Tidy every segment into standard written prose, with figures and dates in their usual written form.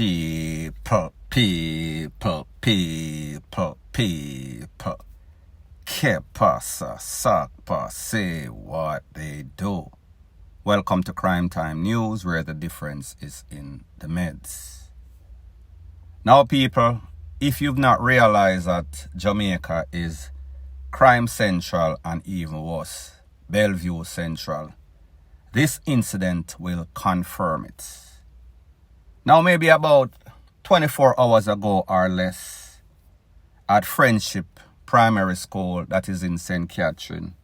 People. Que pasa, sakpa, say what they do. Welcome to Crime Time News, where the difference is in the meds. Now, people, if you've not realized that Jamaica is crime central and even worse, Bellevue Central, this incident will confirm it. Now, maybe about 24 hours ago or less, at Friendship Primary School, that is in St. Catherine,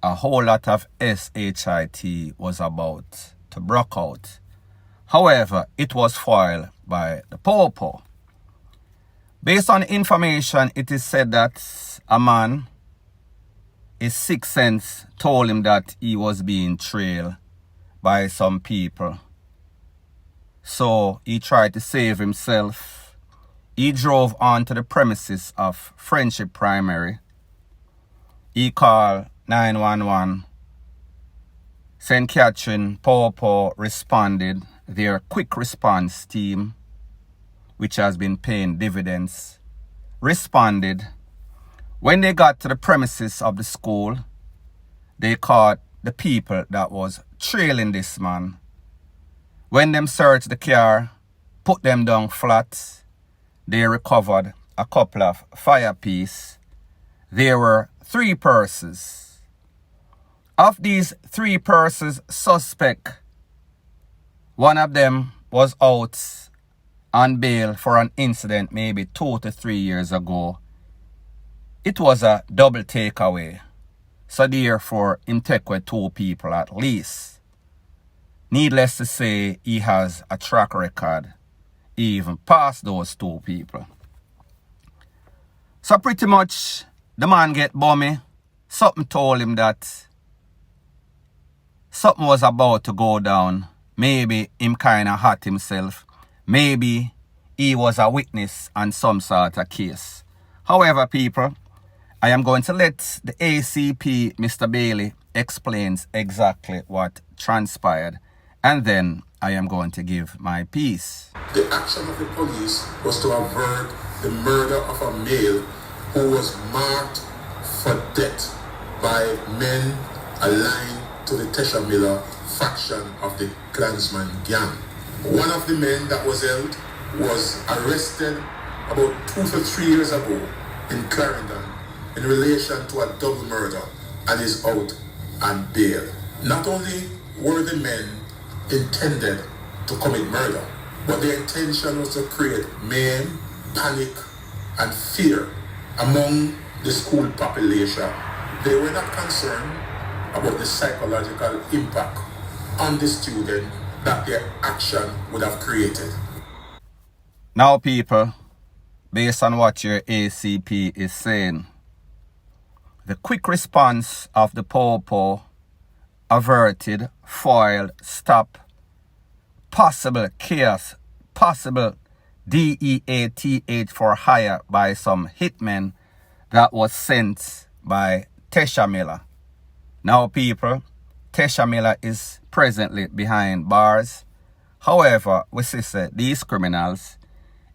a whole lot of SHIT was about to break out. However, it was foiled by the Popo. Based on information, it is said that a man, his sixth sense told him that he was being trailed by some people. So he tried to save himself. He drove onto the premises of Friendship Primary. He called 911. St. Catherine Popo responded. Their quick response team, which has been paying dividends, responded. When they got to the premises of the school, they caught the people that was trailing this man. When them searched the car, put them down flat, they recovered a couple of fire pieces. There were 3 purses. Of these 3 purses, suspect, one of them was out on bail for an incident maybe 2 to 3 years ago. It was a double takeaway. So therefore, him take away 2 people at least. Needless to say, he has a track record even past those 2 people. So pretty much, the man get bummy. Something told him that something was about to go down. Maybe him kind of hot himself. Maybe he was a witness on some sort of case. However, people, I am going to let the ACP, Mr. Bailey, explain exactly what transpired. And then I am going to give my piece. The action of the police was to avert the murder of a male who was marked for death by men aligned to the Tesha Miller faction of the Klansman gang. One of the men that was held was arrested about 2 to 3 years ago in Clarendon in relation to a double murder and is out on bail. Not only were the men intended to commit murder, but their intention was to create mayhem, panic, and fear among the school population. They were not concerned about the psychological impact on the student that their action would have created. Now, people, based on what your ACP is saying, the quick response of the Popo averted, foiled, stopped possible chaos, possible DEATH for hire by some hitmen that was sent by Tesha Miller. Now, people, Tesha Miller is presently behind bars. However, we say these criminals,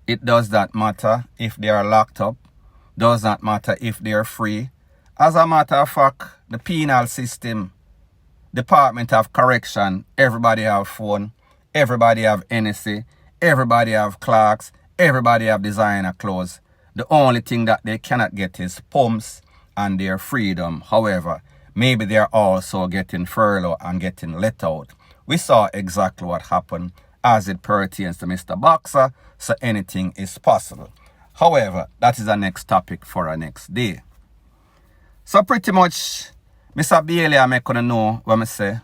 it does not matter if they are locked up, does not matter if they are free. As a matter of fact, the penal system, Department of Correction, everybody have phone, everybody have NSC, everybody have clerks, everybody have designer clothes. The only thing that they cannot get is pumps and their freedom. However, maybe they are also getting furlough and getting let out. We saw exactly what happened as it pertains to Mr. Boxer, so anything is possible. However, that is the next topic for our next day. So pretty much, Mr. Bailey, I'm going to know what I say.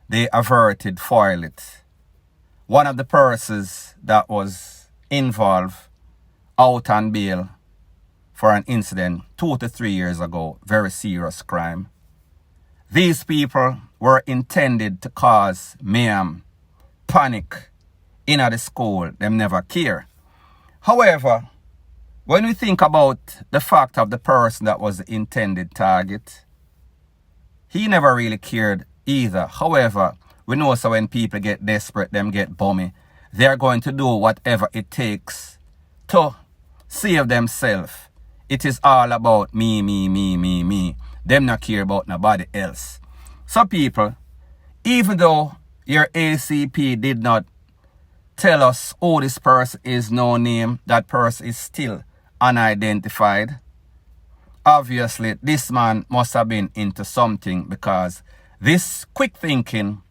They averted, foiled it. One of the persons that was involved out on bail for an incident 2 to 3 years ago, very serious crime. These people were intended to cause mayhem, panic in the school. Them never care. However, when we think about the fact of the person that was the intended target, he never really cared either. However, we know so when people get desperate, them get bummy. they're going to do whatever it takes to save themselves. It is all about me, me, me, me, me. Them not care about nobody else. So people, even though your ACP did not tell us who this person is, no name, that person is still unidentified. Obviously, this man must have been into something, because this quick thinking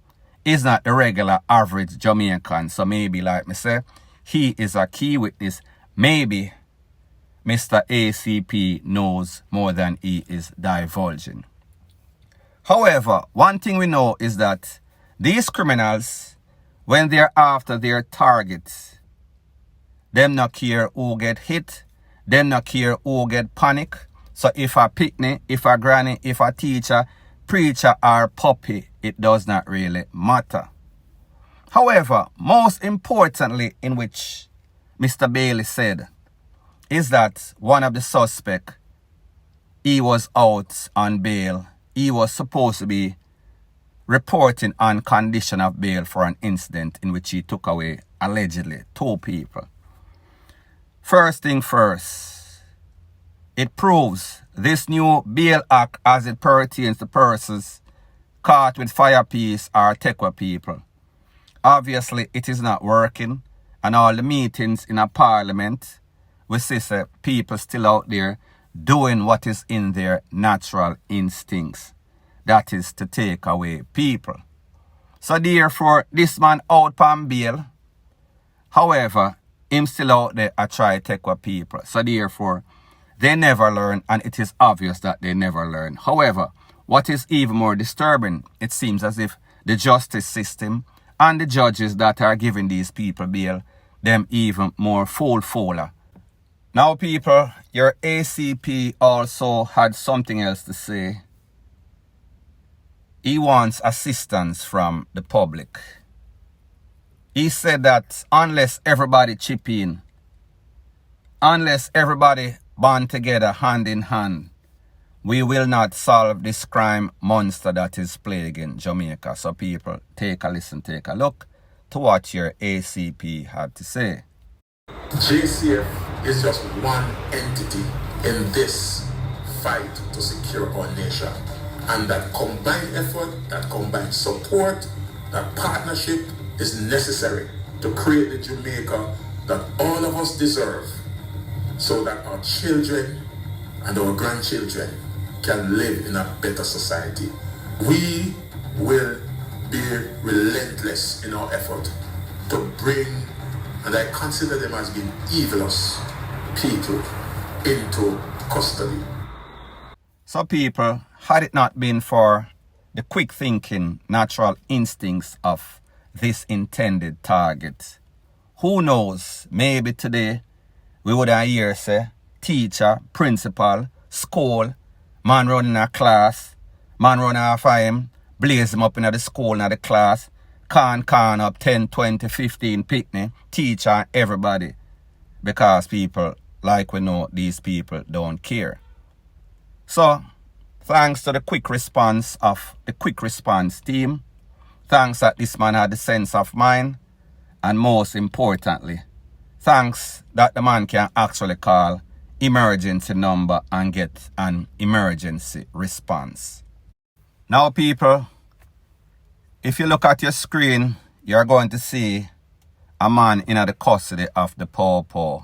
is not the regular average Jamaican. So maybe, like me say, he is a key witness. Maybe Mr. ACP knows more than he is divulging. However, one thing we know is that these criminals, when they're after their targets, them not care who get hit, them not care who get panic. So if a picnic, if a granny, if a teacher, preacher or puppy, it does not really matter. However, most importantly, in which Mr. Bailey said, is that one of the suspects, he was out on bail. He was supposed to be reporting on condition of bail for an incident in which he took away, allegedly, 2 people. First thing first, it proves this new bail act as it pertains to persons caught with fire piece or Tekwa people. Obviously, it is not working, and all the meetings in a parliament, we see people still out there doing what is in their natural instincts. That is to take away people. So therefore, this man out on bail. However, him still out there a try to take away people. So therefore, they never learn, and it is obvious that they never learn. However, what is even more disturbing, it seems as if the justice system and the judges that are giving these people bail, them even more fool-fooler. Now people, your ACP also had something else to say. He wants assistance from the public. He said that unless everybody chip in, unless everybody band together hand in hand, we will not solve this crime monster that is plaguing Jamaica. So people, take a listen, take a look to what your ACP had to say. JCF is just one entity in this fight to secure our nation. And that combined effort, that combined support, that partnership is necessary to create the Jamaica that all of us deserve, so that our children and our grandchildren can live in a better society. We will be relentless in our effort to bring, and I consider them as being evilous people, into custody. So people, had it not been for the quick thinking, natural instincts of this intended target, who knows, maybe today we would have hear say, teacher, principal, school, man running a class, man running off of him, blaze him up in the school in the class, can up 10, 20, 15 picnic, teacher, everybody. Because people, like we know, these people don't care. So, thanks to the quick response of the quick response team, thanks that this man had the sense of mind, and most importantly, thanks that the man can actually call emergency number and get an emergency response. Now people, if you look at your screen, you're going to see a man in the custody of the Paw.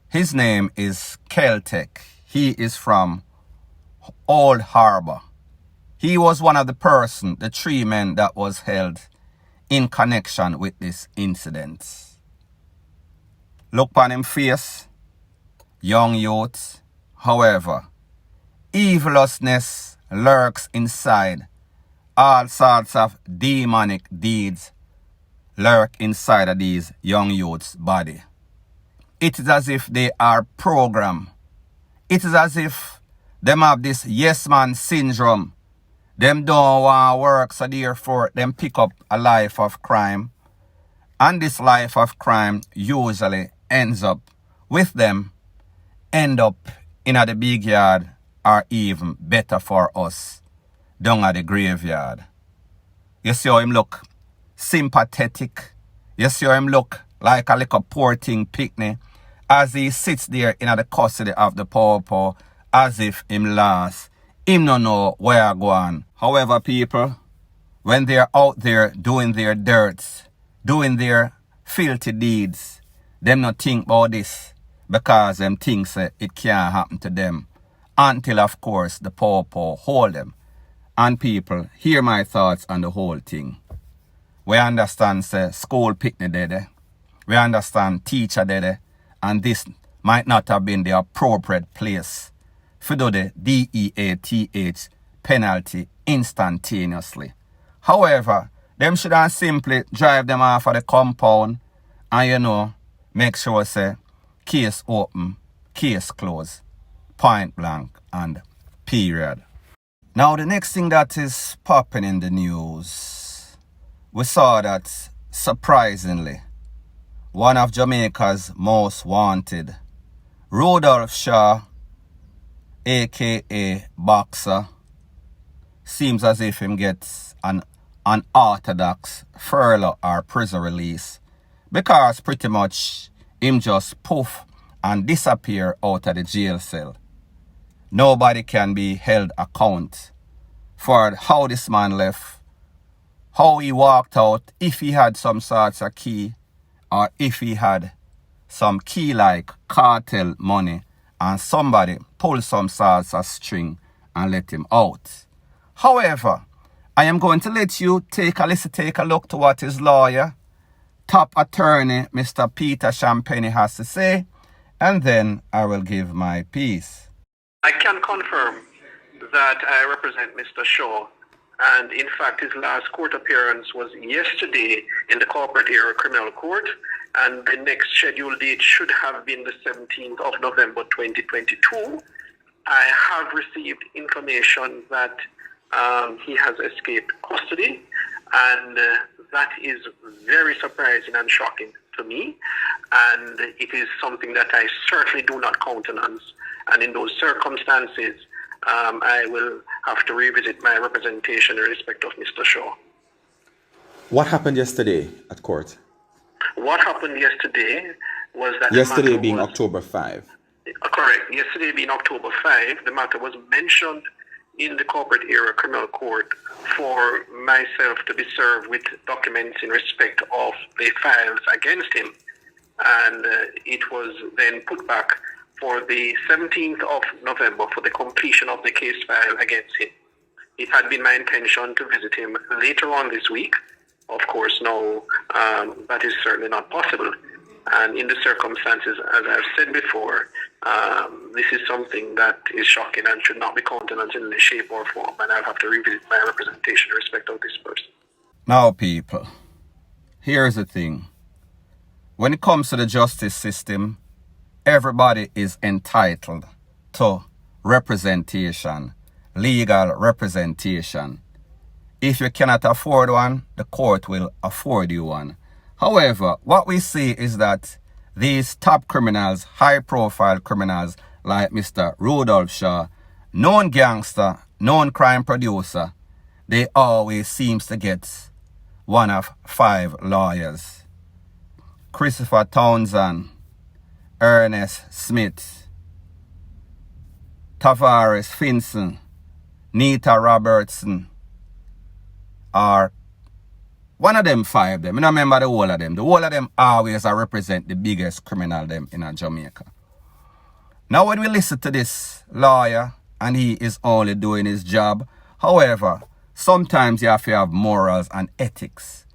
His name is Celtic. He is from Old Harbor. He was one of the 3 men that was held in connection with this incident. Look on him face, young youth. However, evilousness lurks inside. All sorts of demonic deeds lurk inside of these young youths' body. It is as if they are programmed. It is as if them have this yes man syndrome. Them don't want to work, so therefore them pick up a life of crime. And this life of crime usually ends up with them, end up in the big yard, or even better for us, down at the graveyard. You see how him look sympathetic. You see how him look like a little poor thing picnic as he sits there in the custody of the poor as if him lost. Him no know where I go on. However, people, when they're out there doing their dirts, doing their filthy deeds, them not think about this because them thinks it can't happen to them. Until, of course, the poor hold them. And people, hear my thoughts on the whole thing. We understand, say, school picnic there. We understand teacher there. And this might not have been the appropriate place for do the DEATH penalty instantaneously. However, them should have simply drive them off of the compound and, make sure, say, case open, case closed, point blank and period. Now, the next thing that is popping in the news, we saw that, surprisingly, one of Jamaica's most wanted, Rudolph Shaw, aka Boxer, seems as if him gets an unorthodox furlough or prison release because pretty much him just poof and disappear out of the jail cell. Nobody can be held account for how this man left, how he walked out, if he had some sorts of key, or if he had some key like cartel money and somebody pulled some sorts of string and let him out. However, I am going to let you take a look to what his lawyer, top attorney, Mr. Peter Champagne, has to say, and then I will give my piece. I can confirm that I represent Mr. Shaw, and in fact his last court appearance was yesterday in the Corporate Area Criminal Court, and the next scheduled date should have been the 17th of November 2022. I have received information that he has escaped custody, and that is very surprising and shocking to me, and it is something that I certainly do not countenance, and in those circumstances I will have to revisit my representation in respect of Mr. Shaw. What happened yesterday at court? What happened yesterday was that yesterday being October 5. Correct. Yesterday being October 5, the matter was mentioned in the Corporate Area Criminal Court for myself to be served with documents in respect of the files against him. And it was then put back for the 17th of November for the completion of the case file against him. It had been my intention to visit him later on this week. Of course, now that is certainly not possible. And in the circumstances, as I've said before, this is something that is shocking and should not be countenanced in any shape or form. And I'll have to revisit my representation in respect of this person. Now, people, here's the thing. When it comes to the justice system, everybody is entitled to representation, legal representation. If you cannot afford one, the court will afford you one. However, what we see is that these top criminals, high-profile criminals like Mr. Rudolph Shaw, known gangster, known crime producer, they always seems to get one of 5 lawyers. Christopher Townsend, Ernest Smith, Tavares Finson, Nita Robertson, or one of them 5 them. I don't remember the whole of them. The whole of them always represent the biggest criminal them in Jamaica. Now when we listen to this lawyer, and he is only doing his job, however, sometimes you have to have morals and ethics.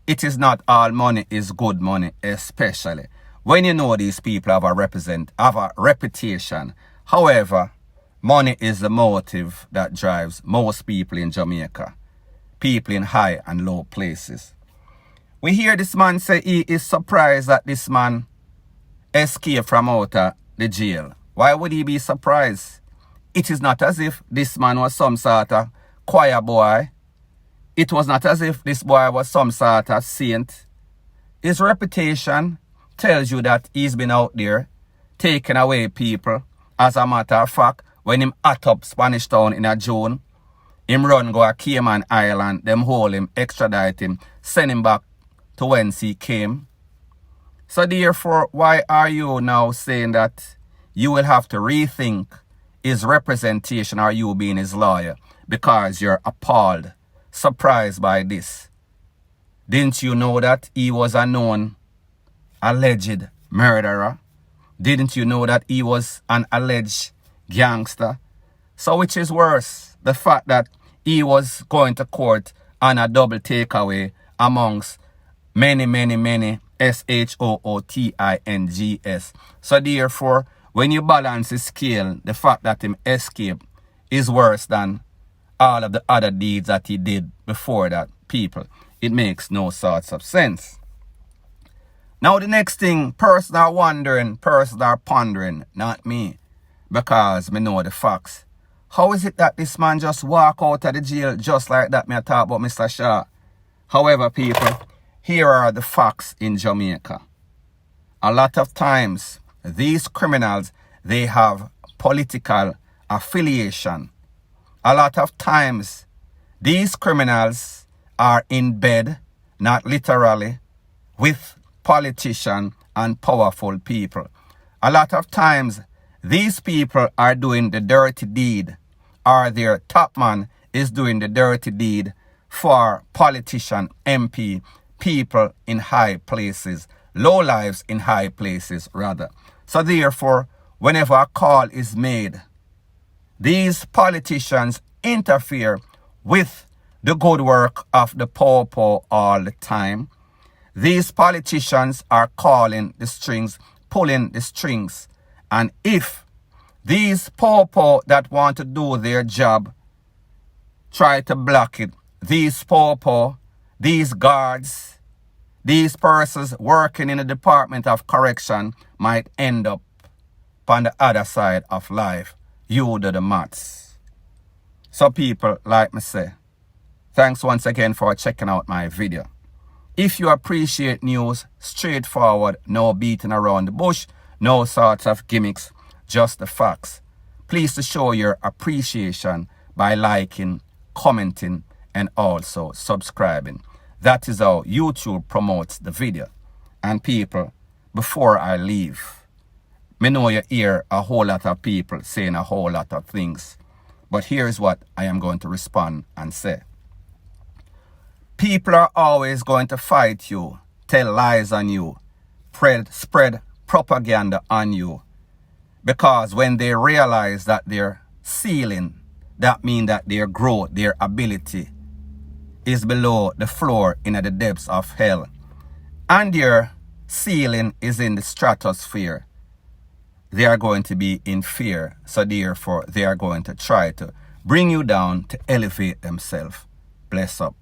It is not all money is good money, especially when you know these people have a reputation. However, money is the motive that drives most people in Jamaica. People in high and low places. We hear this man say he is surprised that this man escaped from out of the jail. Why would he be surprised? It is not as if this man was some sort of choir boy. It was not as if this boy was some sort of saint. His reputation tells you that he's been out there taking away people. As a matter of fact, when him hot up Spanish Town in a June, him run go to Cayman Island, them hold him, extradite him, send him back to whence he came. So therefore, why are you now saying that you will have to rethink his representation or you being his lawyer because you're appalled, surprised by this? Didn't you know that he was a known alleged murderer? Didn't you know that he was an alleged gangster? So which is worse? The fact that he was going to court on a double takeaway amongst many SHOOTINGS. So therefore, when you balance the scale, the fact that him escaped is worse than all of the other deeds that he did before that, people. It makes no sorts of sense. Now the next thing, person are wondering, person are pondering, not me, because me know the facts. How is it that this man just walk out of the jail just like that? Me I talk about Mr. Shaw. However, people, here are the facts in Jamaica. A lot of times, these criminals, they have political affiliation. A lot of times, these criminals are in bed, not literally, with politicians and powerful people. A lot of times, these people are doing the dirty deed, or their top man is doing the dirty deed for politician, MP, people in high places, low lives in high places rather. So therefore, whenever a call is made, these politicians interfere with the good work of the poor all the time. These politicians are calling the strings, pulling the strings. And if these poor that want to do their job try to block it, these poor, these guards, these persons working in the Department of Correction might end up on the other side of life. You do the maths. So people, like me say, thanks once again for checking out my video. If you appreciate news, straightforward, no beating around the bush, no sorts of gimmicks, just the facts, please to show your appreciation by liking, commenting, and also subscribing. That is how YouTube promotes the video. And people, before I leave, me know you hear a whole lot of people saying a whole lot of things. But here's what I am going to respond and say. People are always going to fight you, tell lies on you, spread propaganda on you. Because when they realize that their ceiling, that means that their growth, their ability is below the floor in the depths of hell. And their ceiling is in the stratosphere. They are going to be in fear. So therefore, they are going to try to bring you down to elevate themselves. Bless up.